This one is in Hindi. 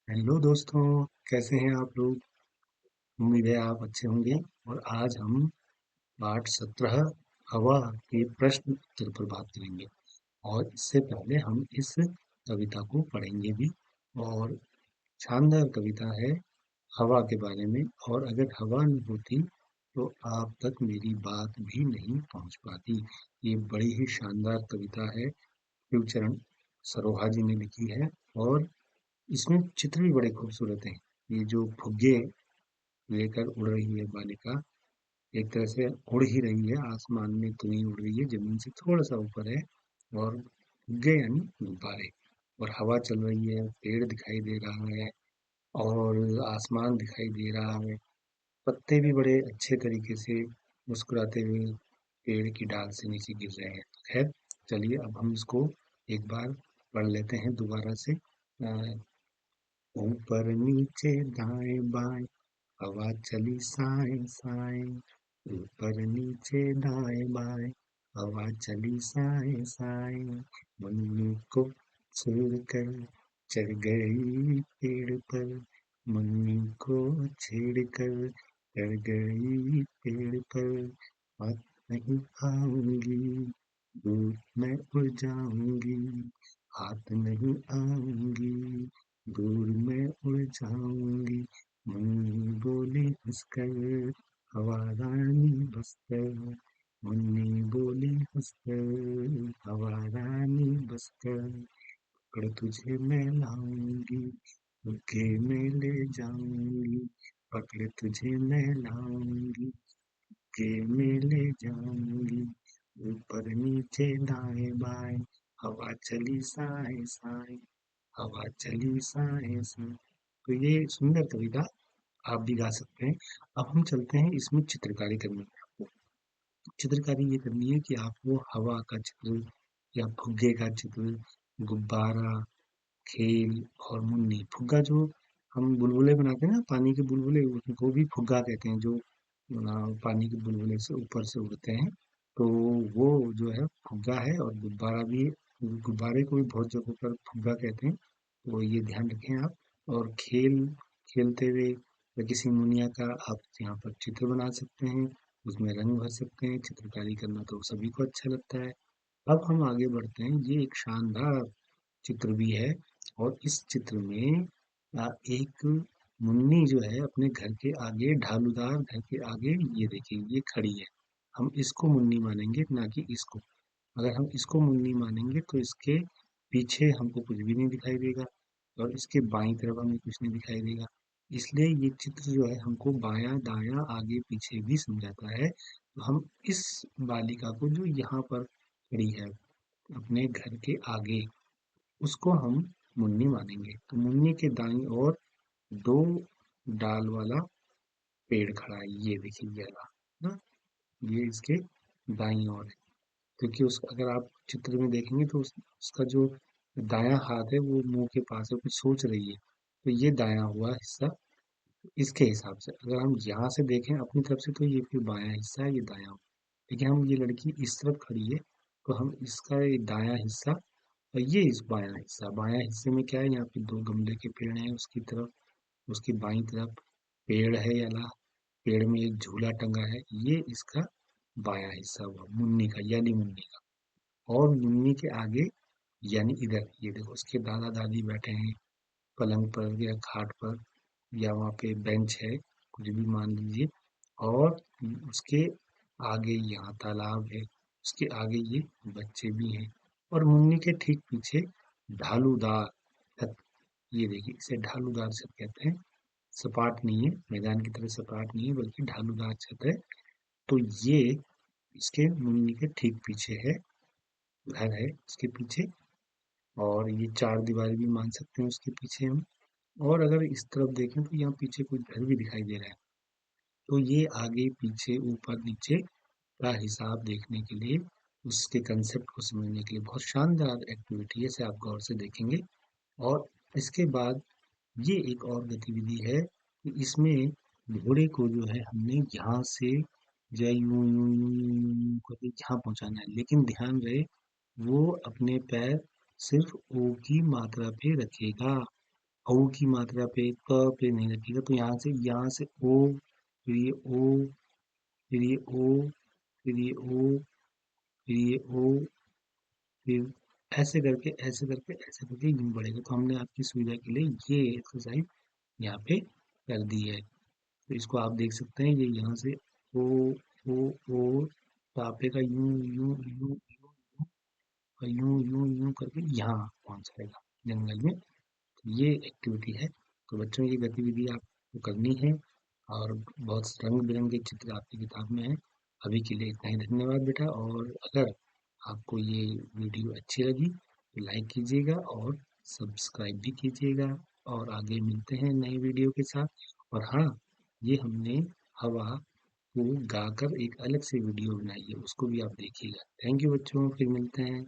हेलो दोस्तों, कैसे हैं आप लोग? उम्मीद है आप अच्छे होंगे। और आज हम पाठ 17 हवा के प्रश्न उत्तर पर बात करेंगे। और इससे पहले हम इस कविता को पढ़ेंगे भी। और शानदार कविता है हवा के बारे में। और अगर हवा नहीं होती तो आप तक मेरी बात भी नहीं पहुंच पाती। ये बड़ी ही शानदार कविता है, शिवचरण सरोहा जी ने लिखी है। और इसमें चित्र भी बड़े खूबसूरत हैं। ये जो फुग्गे लेकर उड़ रही है बालिका, एक तरह से उड़ ही रही है, आसमान में तो नहीं उड़ रही है, जमीन से थोड़ा सा ऊपर है। और फुग्गे यानी गुब्बारे। और हवा चल रही है, पेड़ दिखाई दे रहा है और आसमान दिखाई दे रहा है। पत्ते भी बड़े अच्छे तरीके से मुस्कुराते हुए पेड़ की डाल से नीचे गिर रहे हैं। खैर, चलिए अब हम इसको एक बार पढ़ लेते हैं दोबारा से। ऊपर नीचे दाएं बाएं हवा चली साए साए। ऊपर नीचे दाएं बाएं हवा चली साए साए। मुन्नी को छेड़कर चढ़ गई पेड़ पर। मुन्नी को छेड़कर चढ़ गई पेड़ पर। हाथ नहीं आऊंगी, दूर मैं उड़ जाऊंगी। हाथ नहीं आऊंगी, दूर मैं उड़ जाऊंगी। मुन्नी बोली हंसकर, हवा रानी बसकर। मुन्नी बोली हंसकर, हवा रानी बसकर। पकड़ तुझे मैं लाऊंगी, बुके में ले जाऊंगी। पकड़ तुझे मैं लाऊंगी, के में ले जाऊंगी। ऊपर नीचे दाएं बाएं हवा चली साए साए। हवा चली साए साए। तो ये सुंदर कविता आप भी गा सकते हैं। अब हम चलते हैं इसमें चित्रकारी करने में। आपको चित्रकारी ये करनी है कि आपको हवा का चित्र या फुग्गे का चित्र, गुब्बारा, खेल और मुन्नी। फुग्गा जो हम बुलबुले बनाते हैं ना, पानी के बुलबुले, उनको भी फुग्गा कहते हैं। जो पानी के बुलबुले से ऊपर से उड़ते हैं, तो वो जो है फुग्गा है। और गुब्बारा भी, गुब्बारे को भी बहुत जगहों पर फुग्गा कहते हैं। तो ये ध्यान रखें आप। और खेल खेलते हुए या किसी मुनिया का आप यहाँ पर चित्र बना सकते हैं, उसमें रंग भर सकते हैं। चित्रकारी करना तो सभी को अच्छा लगता है। अब हम आगे बढ़ते हैं। ये एक शानदार चित्र भी है। और इस चित्र में एक मुन्नी जो है अपने घर के आगे, ढालूदार घर के आगे, ये देखिए ये खड़ी है। हम इसको मुन्नी मानेंगे, ना कि इसको। अगर हम इसको मुन्नी मानेंगे तो इसके पीछे हमको कुछ भी नहीं दिखाई देगा और इसके बाईं तरफ हमें कुछ नहीं दिखाई देगा। इसलिए ये चित्र जो है हमको बायां दायां आगे पीछे भी समझाता है। तो हम इस बालिका को जो यहाँ पर खड़ी है अपने घर के आगे, उसको हम मुन्नी मानेंगे। तो मुन्नी के दाईं ओर दो डाल वाला पेड़ खड़ा है। ये देखिए ये रहा ना, ये इसके दाईं ओर है। क्योंकि उस अगर आप चित्र में देखेंगे तो उसका जो दायां हाथ है वो मुंह के पास है, कुछ सोच रही है। तो ये दायां हुआ हिस्सा इसके हिसाब से। अगर हम यहाँ से देखें अपनी तरफ से तो ये फिर बायां हिस्सा है, ये दायां। लेकिन हम, ये लड़की इस तरफ खड़ी है, तो हम इसका ये दायां हिस्सा और ये इस बायां हिस्सा, बायां हिस्से में क्या है, यहाँ पे दो गमले के पेड़ हैं उसकी तरफ। उसकी बाईं तरफ पेड़ है याला, पेड़ में एक झूला टंगा है। ये इसका बायां हिस्सा हुआ मुन्नी का, यानी मुन्नी का। और मुन्नी के आगे यानी इधर ये देखो, उसके दादा दादी बैठे हैं पलंग पर या खाट पर, या वहाँ पे बेंच है, कुछ भी मान लीजिए। और उसके आगे यहाँ तालाब है, उसके आगे ये बच्चे भी हैं। और मुन्नी के ठीक पीछे ढालूदार छत। ये देखिए इसे ढालूदार छत कहते हैं। सपाट नहीं है, मैदान की तरह सपाट नहीं है, बल्कि ढालूदार छत है। तो ये इसके मुन्नी के ठीक पीछे है, घर है उसके पीछे। और ये चार दीवारी भी मान सकते हैं उसके पीछे हम। और अगर इस तरफ देखें तो यहाँ पीछे कुछ घर भी दिखाई दे रहा है। तो ये आगे पीछे ऊपर नीचे का हिसाब देखने के लिए, उसके कंसेप्ट को समझने के लिए बहुत शानदार एक्टिविटी है। इसे आप गौर से देखेंगे। और इसके बाद ये एक और गतिविधि है कि इसमें घोड़े को जो है हमने यहाँ से या यूं यूं यूं यूं यूं यूं करके यहाँ पहुंचाना है। लेकिन ध्यान रहे, वो अपने पैर सिर्फ ओ की मात्रा पे रखेगा औ की मात्रा पे प पे नहीं रखिएगा, तो यहाँ से ओ, फिर ये ओ, फिर ये ओ, फिर ये ओ, फिर ये ओ, फिर ऐसे करके यूं बढ़ेगा। तो हमने आपकी सुविधा के लिए ये एक्सरसाइज यहाँ पे कर दी है। तो इसको आप देख सकते हैं, ये यहाँ से ओ ओ टापे का यूं यूं यूं यूं यूं यूं करके यहाँ पहुंच जाएगा जंगल में। ये एक्टिविटी है। तो बच्चों ये गतिविधि आपको करनी है, और बहुत रंग बिरंगे चित्र आपकी किताब में है। अभी के लिए इतना ही, धन्यवाद बेटा। और अगर आपको ये वीडियो अच्छी लगी तो लाइक कीजिएगा और सब्सक्राइब भी कीजिएगा, और आगे मिलते हैं नए वीडियो के साथ। और हाँ, ये हमने हवा को गाकर एक अलग से वीडियो बनाई है, उसको भी आप देखिएगा। थैंक यू बच्चों, फिर मिलते हैं।